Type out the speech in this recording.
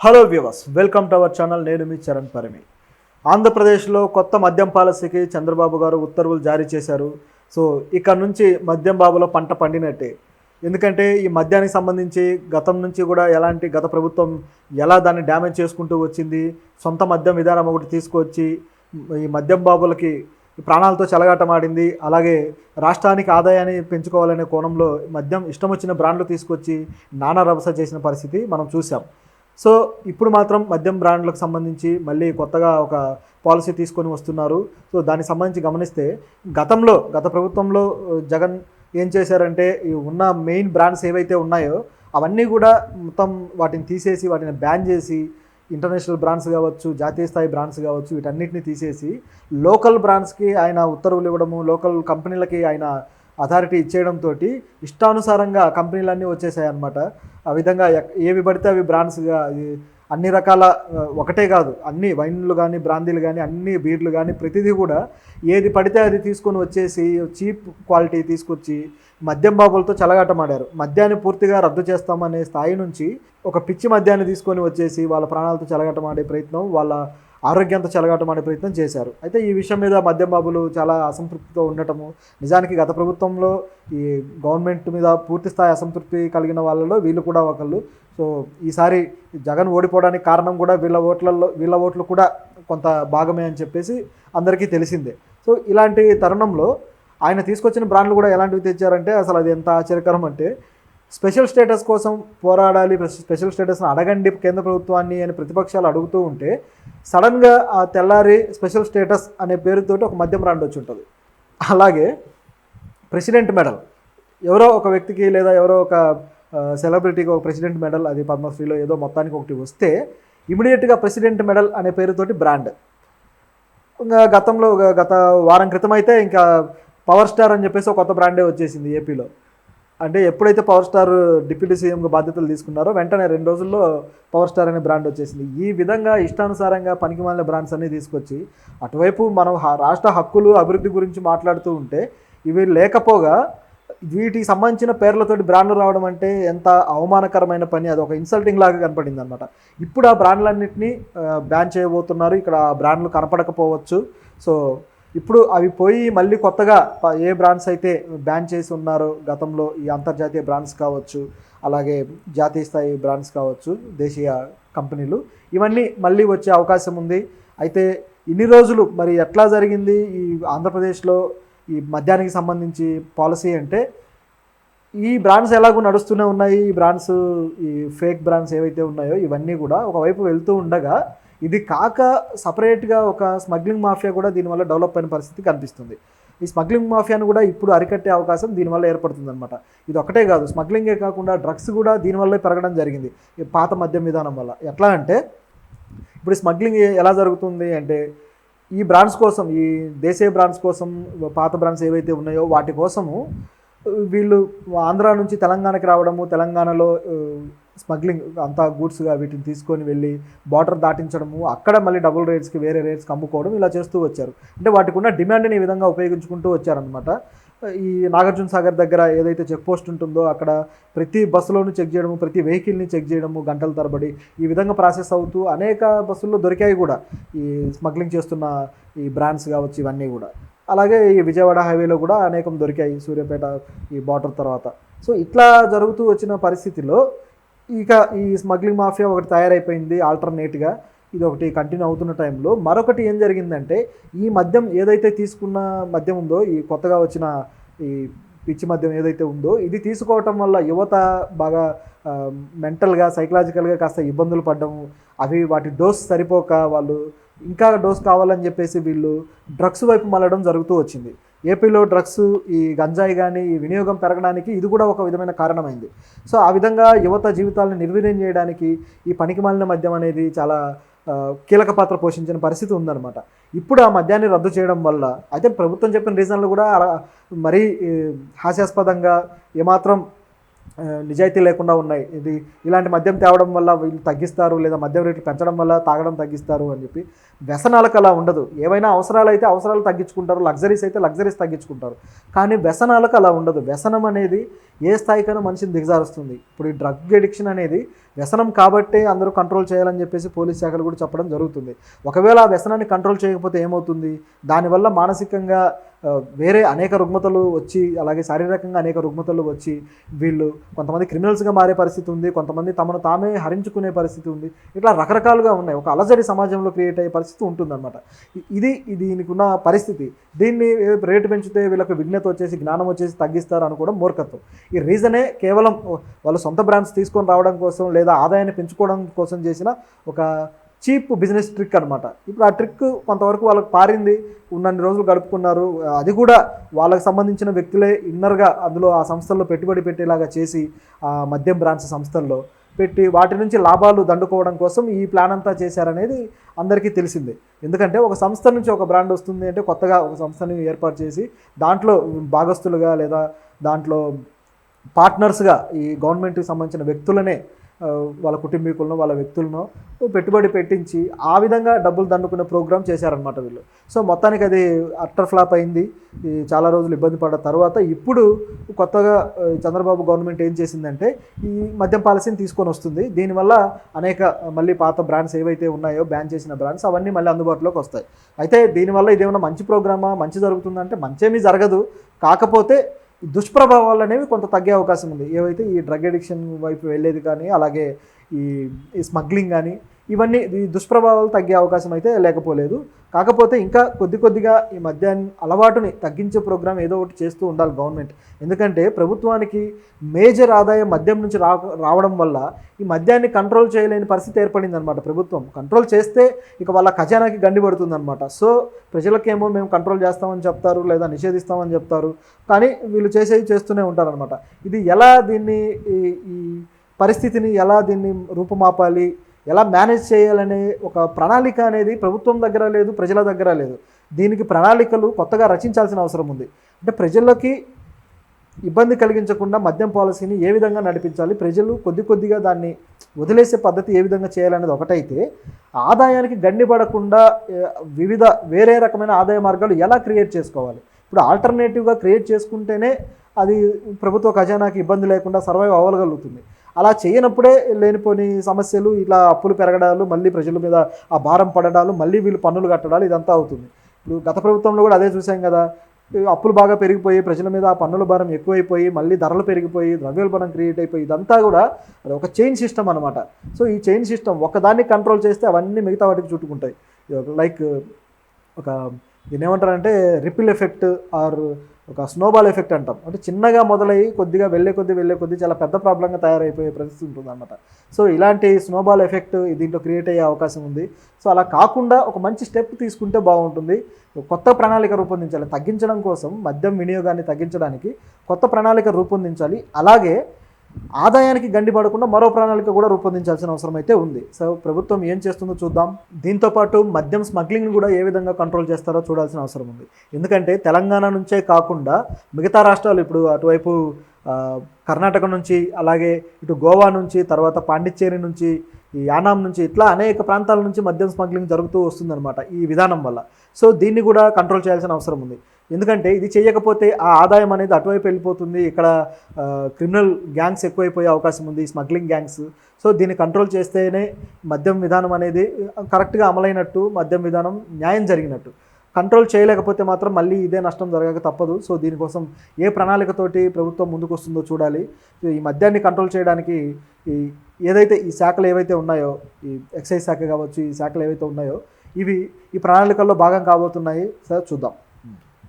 Hello viewers, welcome to our channel. నేను మీ చరణ్ పరిమి. ఆంధ్రప్రదేశ్లో కొత్త మద్యం పాలసీకి చంద్రబాబు గారు ఉత్తర్వులు జారీ చేశారు. సో ఇక నుంచి మద్యం బాబులో పంట పండినట్టే. ఎందుకంటే ఈ మద్యానికి సంబంధించి గతం నుంచి కూడా గత ప్రభుత్వం ఎలా దాన్ని డ్యామేజ్ చేసుకుంటూ వచ్చింది. సొంత మద్యం విధానం ఒకటి తీసుకొచ్చి ఈ మద్యం బాబులకి ప్రాణాలతో చెలగాటమాడింది. అలాగే రాష్ట్రానికి ఆదాయాన్ని పెంచుకోవాలనే కోణంలో మద్యం ఇష్టం వచ్చిన బ్రాండ్లు తీసుకొచ్చి నానా రభస చేసిన పరిస్థితి మనం చూసాం. సో ఇప్పుడు మాత్రం మద్యం బ్రాండ్లకు సంబంధించి మళ్ళీ కొత్తగా ఒక పాలసీ తీసుకొని వస్తున్నారు. సో దానికి సంబంధించి గమనిస్తే గత ప్రభుత్వంలో జగన్ ఏం చేశారంటే ఈ ఉన్న మెయిన్ బ్రాండ్స్ ఏవైతే ఉన్నాయో అవన్నీ కూడా మొత్తం వాటిని తీసేసి వాటిని బ్యాన్ చేసి ఇంటర్నేషనల్ బ్రాండ్స్ కావచ్చు, జాతీయ స్థాయి బ్రాండ్స్ కావచ్చు, వీటన్నిటిని తీసేసి లోకల్ బ్రాండ్స్కి ఆయన ఉత్తర్వులు ఇవ్వడము, లోకల్ కంపెనీలకి ఆయన అథారిటీ ఇచ్చేయడంతో ఇష్టానుసారంగా కంపెనీలన్నీ వచ్చేసాయి అన్నమాట. ఆ విధంగా ఏవి పడితే అవి బ్రాండ్స్గా అన్ని రకాల ఒకటే కాదు, అన్ని వైన్లు కానీ బ్రాందీలు కానీ అన్ని బీర్లు కానీ ప్రతిదీ కూడా ఏది పడితే అది తీసుకొని వచ్చేసి చీప్ క్వాలిటీ తీసుకొచ్చి మద్యం బాబులతో చెలగాటమాడారు. మద్యాన్ని పూర్తిగా రద్దు చేస్తామనే స్థాయి నుంచి ఒక పిచ్చి మద్యాన్ని తీసుకొని వచ్చేసి వాళ్ళ ప్రాణాలతో చెలగాటమాడే ప్రయత్నం, వాళ్ళ ఆరోగ్యంతో చెలగాటమాడే ప్రయత్నం చేశారు. అయితే ఈ విషయం మీద మద్యం బాబులు చాలా అసంతృప్తితో ఉండటము, నిజానికి గత ప్రభుత్వంలో ఈ గవర్నమెంట్ మీద పూర్తి స్థాయి అసంతృప్తి కలిగిన వాళ్ళలో వీళ్ళు కూడా ఒకళ్ళు. సో ఈసారి జగన్ ఓడిపోవడానికి కారణం కూడా వీళ్ళ ఓట్లు కూడా కొంత భాగమే అని చెప్పేసి అందరికీ తెలిసిందే. సో ఇలాంటి తరుణంలో ఆయన తీసుకొచ్చిన బ్రాండ్లు కూడా ఎలాంటివి తెచ్చారంటే అసలు అది ఎంత ఆశ్చర్యకరం అంటే, స్పెషల్ స్టేటస్ కోసం పోరాడాలి, స్పెషల్ స్టేటస్ని అడగండి కేంద్ర ప్రభుత్వాన్ని అని ప్రతిపక్షాలు అడుగుతూ ఉంటే సడన్గా ఆ తెల్లారి స్పెషల్ స్టేటస్ అనే పేరుతోటి ఒక మద్యం బ్రాండ్ వచ్చి ఉంటుంది. అలాగే ప్రెసిడెంట్ మెడల్, ఎవరో ఒక వ్యక్తికి లేదా ఎవరో ఒక సెలబ్రిటీకి ఒక ప్రెసిడెంట్ మెడల్, అది పద్మశ్రీలో ఏదో మొత్తానికి ఒకటి వస్తే ఇమీడియట్గా ప్రెసిడెంట్ మెడల్ అనే పేరుతోటి బ్రాండ్. ఇంకా గత వారం క్రితం అయితే ఇంకా పవర్ స్టార్ అని చెప్పేసి ఒక కొత్త బ్రాండే వచ్చేసింది ఏపీలో. అంటే ఎప్పుడైతే పవర్ స్టార్ డిప్యూటీ సీఎంగా బాధ్యతలు తీసుకున్నారో వెంటనే 2 రోజుల్లో పవర్ స్టార్ అనే బ్రాండ్ వచ్చేసింది. ఈ విధంగా ఇష్టానుసారంగా పనికిమాలిన బ్రాండ్స్ అన్నీ తీసుకొచ్చి అటువైపు మనం రాష్ట్ర హక్కులు అభివృద్ధి గురించి మాట్లాడుతూ ఉంటే ఇవి లేకపోగా వీటికి సంబంధించిన పేర్లతోటి బ్రాండ్లు రావడం అంటే ఎంత అవమానకరమైన పని, అది ఒక ఇన్సల్టింగ్ లాగా కనపడింది అనమాట. ఇప్పుడు ఆ బ్రాండ్లన్నింటినీ బ్యాన్ చేయబోతున్నారు. ఇక్కడ ఆ బ్రాండ్లు కనపడకపోవచ్చు. సో ఇప్పుడు అవి పోయి మళ్ళీ కొత్తగా ఏ బ్రాండ్స్ అయితే బ్యాన్ చేసి ఉన్నారో గతంలో, ఈ అంతర్జాతీయ బ్రాండ్స్ కావచ్చు, అలాగే జాతీయ స్థాయి బ్రాండ్స్ కావచ్చు, దేశీయ కంపెనీలు, ఇవన్నీ మళ్ళీ వచ్చే అవకాశం ఉంది. అయితే ఇన్ని రోజులు మరి ఎట్లా జరిగింది ఈ ఆంధ్రప్రదేశ్లో ఈ మద్యానికి సంబంధించి పాలసీ అంటే, ఈ బ్రాండ్స్ ఎలాగో నడుస్తూనే ఉన్నాయి. ఈ బ్రాండ్స్, ఈ ఫేక్ బ్రాండ్స్ ఏవైతే ఉన్నాయో ఇవన్నీ కూడా ఒకవైపు వెళ్తూ ఉండగా ఇది కాక సపరేట్గా ఒక స్మగ్లింగ్ మాఫియా కూడా దీనివల్ల డెవలప్ అయిన పరిస్థితి కనిపిస్తుంది. ఈ స్మగ్లింగ్ మాఫియాను కూడా ఇప్పుడు అరికట్టే అవకాశం దీనివల్ల ఏర్పడుతుంది అనమాట. ఇది ఒకటే కాదు, స్మగ్లింగే కాకుండా డ్రగ్స్ కూడా దీనివల్లే పెరగడం జరిగింది ఈ పాత మద్యం విధానం వల్ల. ఎట్లా అంటే ఇప్పుడు స్మగ్లింగ్ ఎలా జరుగుతుంది అంటే, ఈ బ్రాండ్స్ కోసం, ఈ దేశీయ బ్రాండ్స్ కోసం, పాత బ్రాండ్స్ ఏవైతే ఉన్నాయో వాటి కోసము వీళ్ళు ఆంధ్ర నుంచి తెలంగాణకి రావడము, తెలంగాణలో స్మగ్లింగ్ అంతా గూడ్స్గా వీటిని తీసుకొని వెళ్ళి బార్డర్ దాటించడము, అక్కడ మళ్ళీ డబుల్ రేట్స్కి వేరే రేట్స్కి అమ్ముకోవడం, ఇలా చేస్తూ వచ్చారు. అంటే వాటికి ఉన్న డిమాండ్ని ఈ విధంగా ఉపయోగించుకుంటూ వచ్చారనమాట. ఈ నాగార్జున సాగర్ దగ్గర ఏదైతే చెక్ పోస్ట్ ఉంటుందో అక్కడ ప్రతి బస్సులోనూ చెక్ చేయడము, ప్రతి వెహికల్ని చెక్ చేయడము గంటల తరబడి, ఈ విధంగా ప్రాసెస్ అవుతూ అనేక బస్సుల్లో దొరికాయి కూడా ఈ స్మగ్లింగ్ చేస్తున్న ఈ బ్రాండ్స్ కావచ్చు ఇవన్నీ కూడా. అలాగే ఈ విజయవాడ హైవేలో కూడా అనేకం దొరికాయి సూర్యాపేట ఈ బార్డర్ తర్వాత. సో ఇట్లా జరుగుతూ వచ్చిన పరిస్థితిలో ఇక ఈ స్మగ్లింగ్ మాఫియా ఒకటి తయారైపోయింది ఆల్టర్నేట్గా. ఇది ఒకటి కంటిన్యూ అవుతున్న టైంలో మరొకటి ఏం జరిగిందంటే, ఈ మద్యం ఏదైతే తీసుకున్న మద్యం ఉందో, ఈ కొత్తగా వచ్చిన ఈ పిచ్చి మద్యం ఏదైతే ఉందో, ఇది తీసుకోవటం వల్ల యువత బాగా మెంటల్గా, సైకలాజికల్గా కాస్త ఇబ్బందులు పడ్డము, అవి వాటి డోస్ సరిపోక వాళ్ళు ఇంకా డోస్ కావాలని చెప్పేసి వీళ్ళు డ్రగ్స్ వైపు మళ్ళడం జరుగుతూ వచ్చింది. ఏపీలో డ్రగ్స్, ఈ గంజాయి కానీ ఈ వినియోగం పెరగడానికి ఇది కూడా ఒక విధమైన కారణమైంది. సో ఆ విధంగా యువత జీవితాలను నిర్వీర్యం చేయడానికి ఈ పనికిమాలిన మద్యం అనేది చాలా కీలక పాత్ర పోషించిన పరిస్థితి ఉందన్నమాట. ఇప్పుడు ఆ మద్యాన్ని రద్దు చేయడం వల్ల, అయితే ప్రభుత్వం చెప్పిన రీజన్లు కూడా మరీ హాస్యాస్పదంగా, ఏమాత్రం నిజాయితీ లేకుండా ఉన్నాయి, ఇలాంటి మద్యం తేవడం వల్ల వీళ్ళు తగ్గిస్తారు, లేదా మద్యం రేట్లు పెంచడం వల్ల తాగడం తగ్గిస్తారు అని చెప్పి. వ్యసనాలకు అలా ఉండదు. ఏవైనా అవసరాలు అయితే అవసరాలు తగ్గించుకుంటారు, లగ్జరీస్ అయితే లగ్జరీస్ తగ్గించుకుంటారు. కానీ వ్యసనాలకు అలా ఉండదు. వ్యసనం అనేది ఏ స్థాయికైనా మనిషిని దిగజారుస్తుంది. ఇప్పుడు ఈ డ్రగ్ ఎడిక్షన్ అనేది వ్యసనం కాబట్టే అందరూ కంట్రోల్ చేయాలని చెప్పేసి పోలీస్ శాఖలు కూడా చెప్పడం జరుగుతుంది. ఒకవేళ ఆ వ్యసనాన్ని కంట్రోల్ చేయకపోతే ఏమవుతుంది, దానివల్ల మానసికంగా వేరే అనేక రుగ్మతలు వచ్చి, అలాగే శారీరకంగా అనేక రుగ్మతలు వచ్చి వీళ్ళు కొంతమంది క్రిమినల్స్గా మారే పరిస్థితి ఉంది, కొంతమంది తమను తామే హరించుకునే పరిస్థితి ఉంది. ఇట్లా రకరకాలుగా ఉన్నాయి. ఒక అలజడి సమాజంలో క్రియేట్ అయ్యే పరిస్థితి ఉంటుందన్నమాట. దీనికి ఉన్న పరిస్థితి. దీన్ని రేటు పెంచితే వీళ్ళకి విఘ్నత వచ్చేసి, జ్ఞానం వచ్చేసి తగ్గిస్తారు అనుకోవడం మూర్ఖత్వం. ఈ రీజనే కేవలం వాళ్ళ సొంత బ్రాండ్స్ తీసుకొని రావడం కోసం, లేదా ఆదాయాన్ని పెంచుకోవడం కోసం చేసిన ఒక చీప్ బిజినెస్ ట్రిక్ అనమాట. ఇప్పుడు ఆ ట్రిక్ కొంతవరకు వాళ్ళకి పారింది, ఉన్నన్ని రోజులు గడుపుకున్నారు. అది కూడా వాళ్ళకి సంబంధించిన వ్యక్తులే ఇన్నర్గా అందులో ఆ సంస్థల్లో పెట్టుబడి పెట్టేలాగా చేసి, ఆ మద్యం బ్రాండ్స్ సంస్థల్లో పెట్టి వాటి నుంచి లాభాలు దండుకోవడం కోసం ఈ ప్లాన్ అంతా చేశారనేది అందరికీ తెలిసిందే. ఎందుకంటే ఒక సంస్థ నుంచి ఒక బ్రాండ్ వస్తుంది అంటే కొత్తగా ఒక సంస్థని ఏర్పాటు చేసి దాంట్లో భాగస్తులుగా లేదా దాంట్లో పార్ట్నర్స్గా ఈ గవర్నమెంట్కి సంబంధించిన వ్యక్తులనే, వాళ్ళ కుటుంబీకులను, వాళ్ళ వ్యక్తులను పెట్టుబడి పెట్టించి ఆ విధంగా డబ్బులు దండుకునే ప్రోగ్రామ్ చేశారనమాట వీళ్ళు. సో మొత్తానికి అది అట్టర్ ఫ్లాప్ అయింది. చాలా రోజులు ఇబ్బంది పడ్డ తర్వాత ఇప్పుడు కొత్తగా చంద్రబాబు గవర్నమెంట్ ఏం చేసిందంటే ఈ మద్యం పాలసీని తీసుకొని వస్తుంది. దీనివల్ల అనేక మళ్ళీ పాత బ్రాండ్స్ ఏవైతే ఉన్నాయో, బ్యాన్ చేసిన బ్రాండ్స్, అవన్నీ మళ్ళీ అందుబాటులోకి వస్తాయి. అయితే దీనివల్ల ఇదేమన్నా మంచి ప్రోగ్రామా, మంచి జరుగుతుందంటే మంచేమీ జరగదు. కాకపోతే దుష్ప్రభావాలు అనేవి కొంత తగ్గే అవకాశం ఉంది. ఏవైతే ఈ డ్రగ్ అడిక్షన్ వైపు వెళ్ళేది కానీ, అలాగే ఈ స్మగ్లింగ్ కానీ, ఇవన్నీ ఈ దుష్ప్రభావాలు తగ్గే అవకాశం అయితే లేకపోలేదు. కాకపోతే ఇంకా కొద్దిగా ఈ మద్యాన్ని అలవాటుని తగ్గించే ప్రోగ్రాం ఏదో ఒకటి చేస్తూ ఉండాలి గవర్నమెంట్. ఎందుకంటే ప్రభుత్వానికి మేజర్ ఆదాయం మద్యం నుంచి రావడం వల్ల ఈ మద్యాన్ని కంట్రోల్ చేయలేని పరిస్థితి ఏర్పడింది అనమాట. ప్రభుత్వం కంట్రోల్ చేస్తే ఇక వాళ్ళ ఖజానాకి గండి పడుతుందన్నమాట. సో ప్రజలకేమో మేము కంట్రోల్ చేస్తామని చెప్తారు, లేదా నిషేధిస్తామని చెప్తారు, కానీ వీళ్ళు చేస్తూనే ఉంటారనమాట. ఇది ఎలా దీన్ని ఈ పరిస్థితిని ఎలా దీన్ని రూపుమాపాలి, ఎలా మేనేజ్ చేయాలనే ఒక ప్రణాళిక అనేది ప్రభుత్వం దగ్గర లేదు, ప్రజల దగ్గర లేదు. దీనికి ప్రణాళికలు కొత్తగా రచించాల్సిన అవసరం ఉంది. అంటే ప్రజలకి ఇబ్బంది కలిగించకుండా మద్యం పాలసీని ఏ విధంగా నడిపించాలి, ప్రజలు కొద్దిగా దాన్ని వదిలేసే పద్ధతి ఏ విధంగా చేయాలనేది ఒకటైతే, ఆదాయానికి గండి పడకుండా వివిధ వేరే రకమైన ఆదాయ మార్గాలు ఎలా క్రియేట్ చేసుకోవాలి. ఇప్పుడు ఆల్టర్నేటివ్గా క్రియేట్ చేసుకుంటేనే అది ప్రభుత్వ ఖజానాకి ఇబ్బంది లేకుండా సర్వైవ్ అవ్వగలుగుతుంది. అలా చేయనప్పుడే లేనిపోని సమస్యలు, ఇలా అప్పులు పెరగడాలు, మళ్ళీ ప్రజల మీద ఆ భారం పడడాలు, మళ్ళీ వీళ్ళు పన్నులు కట్టడాలు, ఇదంతా అవుతుంది. ఇప్పుడు గత ప్రభుత్వంలో కూడా అదే చూసాం కదా. అప్పులు బాగా పెరిగిపోయి ప్రజల మీద ఆ పన్నుల భారం ఎక్కువైపోయి, మళ్ళీ ధరలు పెరిగిపోయి, ద్రవ్యోల్బణం క్రియేట్ అయిపోయి, ఇదంతా కూడా అది ఒక చైన్ సిస్టమ్ అనమాట. సో ఈ చైన్ సిస్టమ్ ఒకదాన్ని కంట్రోల్ చేస్తే అవన్నీ మిగతా వాటికి చుట్టుకుంటాయి. లైక్ ఒక దీన్ని ఏమంటారంటే రిపిల్ ఎఫెక్ట్ ఆర్ ఒక స్నోబాల్ ఎఫెక్ట్ అంటాం. అంటే చిన్నగా మొదలయ్యి కొద్దిగా వెళ్ళే కొద్దీ చాలా పెద్ద ప్రాబ్లంగా తయారైపోయే పరిస్థితి ఉంటుంది అన్నమాట. సో ఇలాంటి స్నోబాల్ ఎఫెక్ట్ దీంట్లో క్రియేట్ అయ్యే అవకాశం ఉంది. సో అలా కాకుండా ఒక మంచి స్టెప్ తీసుకుంటే బాగుంటుంది. కొత్త ప్రణాళిక రూపొందించాలి. తగ్గించడం కోసం, మద్యం వినియోగాన్ని తగ్గించడానికి కొత్త ప్రణాళిక రూపొందించాలి. అలాగే ఆదాయానికి గండి పడకుండా మరో ప్రణాళిక కూడా రూపొందించాల్సిన అవసరం అయితే ఉంది. సో ప్రభుత్వం ఏం చేస్తుందో చూద్దాం. దీంతోపాటు మద్యం స్మగ్లింగ్ని కూడా ఏ విధంగా కంట్రోల్ చేస్తారో చూడాల్సిన అవసరం ఉంది. ఎందుకంటే తెలంగాణ నుంచే కాకుండా మిగతా రాష్ట్రాలు, ఇప్పుడు అటువైపు కర్ణాటక నుంచి, అలాగే ఇటు గోవా నుంచి, తర్వాత పాండిచ్చేరి నుంచి, ఈ యానాం నుంచి, ఇట్లా అనేక ప్రాంతాల నుంచి మద్యం స్మగ్లింగ్ జరుగుతూ వస్తుందన్నమాట ఈ విధానం వల్ల. సో దీన్ని కూడా కంట్రోల్ చేయాల్సిన అవసరం ఉంది. ఎందుకంటే ఇది చేయకపోతే ఆ ఆదాయం అనేది అటువైపు వెళ్ళిపోతుంది. ఇక్కడ క్రిమినల్ గ్యాంగ్స్ ఎక్కువైపోయే అవకాశం ఉంది, స్మగ్లింగ్ గ్యాంగ్స్. సో దీన్ని కంట్రోల్ చేస్తేనే మద్యం విధానం అనేది కరెక్ట్గా అమలైనట్టు, మద్యం విధానం న్యాయం జరిగినట్టు. కంట్రోల్ చేయలేకపోతే మాత్రం మళ్ళీ ఇదే నష్టం జరగక తప్పదు. సో దీనికోసం ఏ ప్రణాళికతోటి ప్రభుత్వం ముందుకు వస్తుందో చూడాలి. ఈ మద్యాన్ని కంట్రోల్ చేయడానికి ఈ శాఖలు ఏవైతే ఉన్నాయో, ఈ ఎక్సైజ్ శాఖ కావచ్చు, ఈ శాఖలు ఏవైతే ఉన్నాయో, ఇవి ఈ ప్రణాళికల్లో భాగం కాబోతున్నాయి. సార్ చూద్దాం.